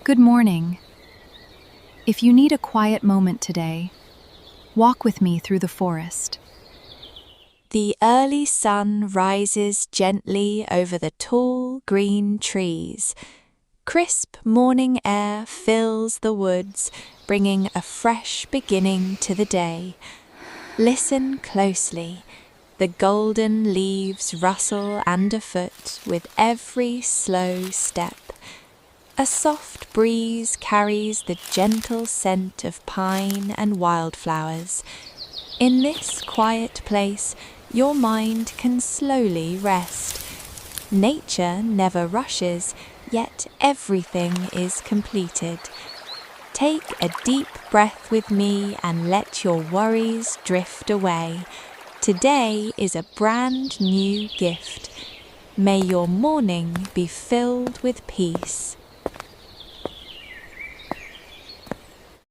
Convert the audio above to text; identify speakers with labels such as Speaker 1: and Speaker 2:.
Speaker 1: Good morning. If you need a quiet moment today, walk with me through the forest.
Speaker 2: The early sun rises gently over the tall green trees. Crisp morning air fills the woods, bringing a fresh beginning to the day. Listen closely. The golden leaves rustle underfoot with every slow step. A soft breeze carries the gentle scent of pine and wildflowers. In this quiet place, your mind can slowly rest. Nature never rushes, yet everything is completed. Take a deep breath with me and let your worries drift away. Today is a brand new gift. May your morning be filled with peace.